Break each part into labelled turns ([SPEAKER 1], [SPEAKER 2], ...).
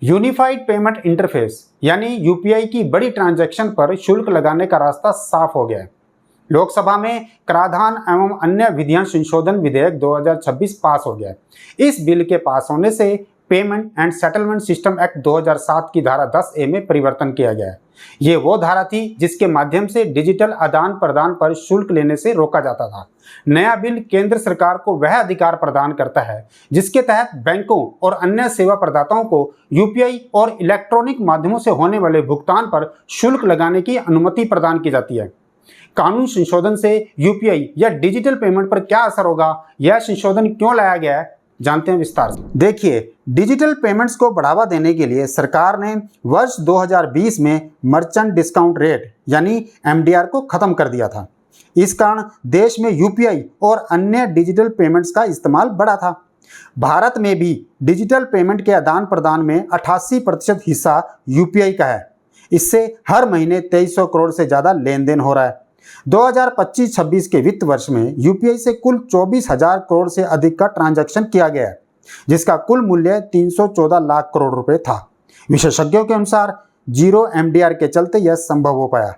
[SPEAKER 1] Unified payment interface यानी UPI की बड़ी ट्रांजैक्शन पर शुल्क लगाने का रास्ता साफ हो गया है। लोकसभा में कराधान एवं अन्य विधियां संशोधन विधेयक 2026 पास हो गया है। इस बिल के पास होने से payment and settlement system act 2007 की धारा 10A में परिवर्तन किया गया है। ये वो धारा थी जिसके माध्यम से डिजिटल आदान प्रदान पर शुल्क लेने से रोका जाता था। नया बिल केंद्र सरकार को वह अधिकार प्रदान करता है जिसके तहत बैंकों और अन्य सेवा प्रदाताओं को यूपीआई और इलेक्ट्रॉनिक माध्यमों से होने वाले भुगतान पर शुल्क लगाने की अनुमति प्रदान की जाती है। कानून संशोधन से यूपीआई या डिजिटल पेमेंट पर क्या असर होगा, यह संशोधन क्यों लाया गया है, जानते हैं विस्तार से। देखिए, डिजिटल पेमेंट्स को बढ़ावा देने के लिए सरकार ने वर्ष 2020 में मर्चेंट डिस्काउंट रेट यानी एमडीआर को खत्म कर दिया था। इस कारण देश में यूपीआई और अन्य डिजिटल पेमेंट्स का इस्तेमाल बढ़ा था। भारत में भी डिजिटल पेमेंट के आदान प्रदान में 88% हिस्सा यूपीआई का है। इससे हर महीने 2300 करोड़ से ज़्यादा लेन देन हो रहा है। 2025-26 के वित्त वर्ष में यूपीआई से कुल 24,000 करोड़ से अधिक का ट्रांजैक्शन किया गया है, जिसका कुल मूल्य 314 लाख करोड़ रुपए था। विशेषज्ञों के अनुसार जीरो एमडीआर के चलते यह संभव हो पाया।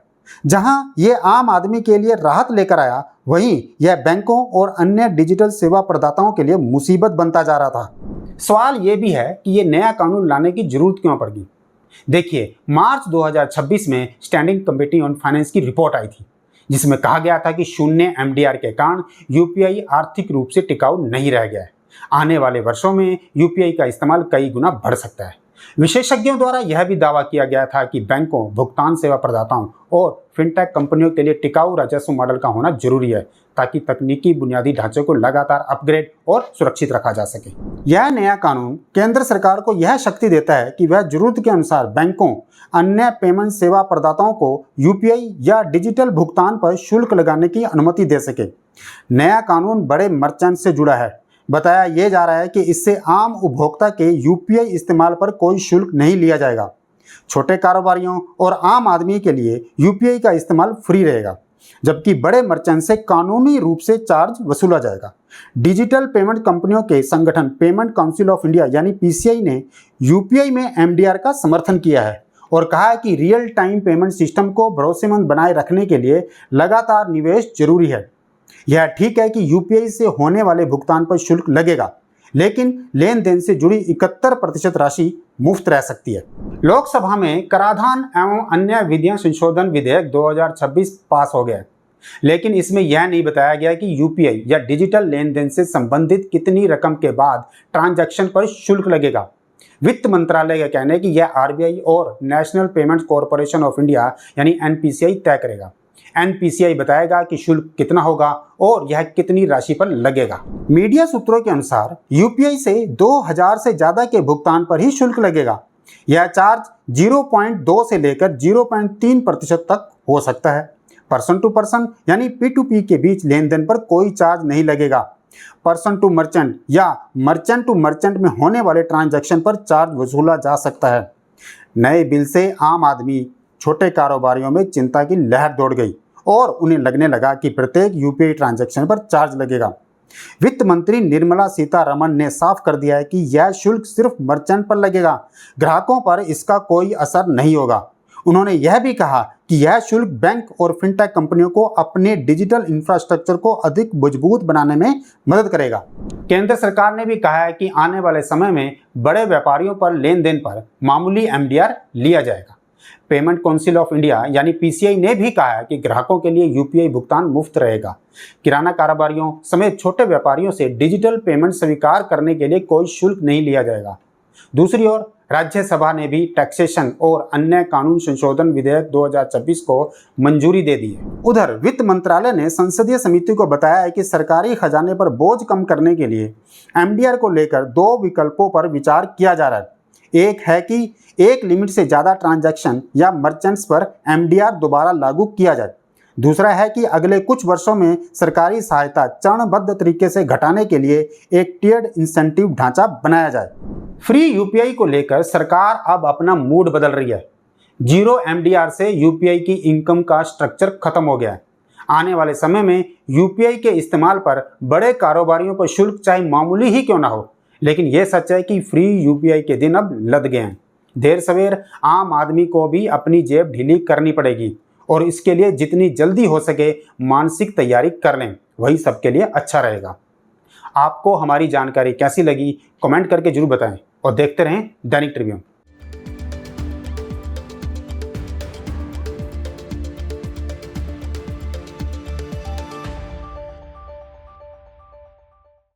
[SPEAKER 1] जहां यह आम आदमी के लिए राहत लेकर आया, वहीं यह बैंकों और अन्य डिजिटल सेवा प्रदाताओं के लिए मुसीबत बनता जा रहा था। सवाल यह भी है कि यह नया कानून लाने की जरूरत क्यों पड़गी। देखिए, मार्च 2026 में स्टैंडिंग कमेटी ऑन फाइनेंस की रिपोर्ट आई थी, जिसमें कहा गया था कि शून्य एमडीआर के कारण यूपीआई आर्थिक रूप से टिकाऊ नहीं रह गया है। आने वाले वर्षों में यूपीआई का इस्तेमाल कई गुना बढ़ सकता है। विशेषज्ञों द्वारा यह भी दावा किया गया था कि बैंकों, भुगतान सेवा प्रदाताओं और फिनटेक कंपनियों के लिए टिकाऊ राजस्व मॉडल का होना जरूरी है, ताकि तकनीकी बुनियादी ढांचे को लगातार अपग्रेड और सुरक्षित रखा जा सके। यह नया कानून केंद्र सरकार को यह शक्ति देता है कि वह जरूरत के अनुसार बैंकों, अन्य पेमेंट सेवा प्रदाताओं को यूपीआई या डिजिटल भुगतान पर शुल्क लगाने की अनुमति दे सके। नया कानून बड़े मर्चेंट से जुड़ा है। बताया यह जा रहा है कि इससे आम उपभोक्ता के यूपीआई इस्तेमाल पर कोई शुल्क नहीं लिया जाएगा। छोटे कारोबारियों और आम आदमी के लिए यूपीआई का इस्तेमाल फ्री रहेगा, जबकि बड़े मर्चेंट से कानूनी रूप से चार्ज वसूला जाएगा। डिजिटल पेमेंट कंपनियों के संगठन पेमेंट काउंसिल ऑफ इंडिया यानी पीसीआई ने यूपीआई में एमडीआर का समर्थन किया है और कहा है कि रियल टाइम पेमेंट सिस्टम को भरोसेमंद बनाए रखने के लिए लगातार निवेश जरूरी है। यह ठीक है कि यूपीआई से होने वाले भुगतान पर शुल्क लगेगा, लेकिन लेन देन से जुड़ी 71% राशि मुफ्त रह सकती है। लोकसभा में कराधान एवं अन्य विधियां संशोधन विधेयक 2026 पास हो गया, लेकिन इसमें यह नहीं बताया गया कि यूपीआई या डिजिटल लेन देन से संबंधित कितनी रकम के बाद ट्रांजैक्शन पर शुल्क लगेगा। वित्त मंत्रालय का कहना है कि यह आरबीआई और national payments corporation of India यानी एनपीसीआई तय करेगा। एनपीसीआई बताएगा कि शुल्क कितना होगा और यह कितनी राशि पर लगेगा। मीडिया सूत्रों के अनुसार यूपीआई से 2000 से ज्यादा के भुगतान पर ही शुल्क लगेगा। यह चार्ज 0.2 से लेकर 0.3% तक हो सकता है। पर्सन टू पर्सन यानी P2P के बीच लेन देन पर कोई चार्ज नहीं लगेगा। पर्सन टू मर्चेंट या मर्चेंट टू मर्चेंट में होने वाले ट्रांजैक्शन पर चार्ज वसूला जा सकता है। नए बिल से आम आदमी, छोटे कारोबारियों में चिंता की लहर दौड़ गई और उन्हें लगने लगा कि प्रत्येक यूपीआई ट्रांजैक्शन पर चार्ज लगेगा। वित्त मंत्री निर्मला सीतारमण ने साफ कर दिया है कि यह शुल्क सिर्फ मर्चेंट पर लगेगा, ग्राहकों पर इसका कोई असर नहीं होगा। उन्होंने यह भी कहा कि यह शुल्क बैंक और फिनटेक कंपनियों को अपने डिजिटल इंफ्रास्ट्रक्चर को अधिक मजबूत बनाने में मदद करेगा। केंद्र सरकार ने भी कहा है कि आने वाले समय में बड़े व्यापारियों पर लेन देन पर मामूली एमडीआर लिया जाएगा। पेमेंट काउंसिल ऑफ इंडिया यानी पीसीआई ने भी कहा है कि ग्राहकों के लिए यूपीआई भुगतान मुफ्त रहेगा। किराना कारोबारियों समेत छोटे व्यापारियों से डिजिटल पेमेंट स्वीकार करने के लिए कोई शुल्क नहीं लिया जाएगा। दूसरी ओर राज्यसभा ने भी टैक्सेशन और अन्य कानून संशोधन विधेयक 2026 को मंजूरी दे दी है। उधर वित्त मंत्रालय ने संसदीय समिति को बताया है कि सरकारी खजाने पर बोझ कम करने के लिए एमडीआर को लेकर 2 विकल्पों पर विचार किया जा रहा है। एक है कि एक लिमिट से ज़्यादा ट्रांजैक्शन या मर्चेंट्स पर एमडीआर दोबारा लागू किया जाए। दूसरा है कि अगले कुछ वर्षों में सरकारी सहायता चरणबद्ध तरीके से घटाने के लिए एक टियर्ड इंसेंटिव ढांचा बनाया जाए। फ्री यूपीआई को लेकर सरकार अब अपना मूड बदल रही है। जीरो एमडीआर से यूपीआई की इनकम का स्ट्रक्चर खत्म हो गया है। आने वाले समय में यूपीआई के इस्तेमाल पर बड़े कारोबारियों पर शुल्क चाहे मामूली ही क्यों ना हो, लेकिन यह सच है कि फ्री यूपीआई के दिन अब लद गए हैं। देर सवेर आम आदमी को भी अपनी जेब ढीली करनी पड़ेगी और इसके लिए जितनी जल्दी हो सके मानसिक तैयारी कर लें, वही सबके लिए अच्छा रहेगा। आपको हमारी जानकारी कैसी लगी कमेंट करके जरूर बताएं और देखते रहें दैनिक ट्रिब्यून।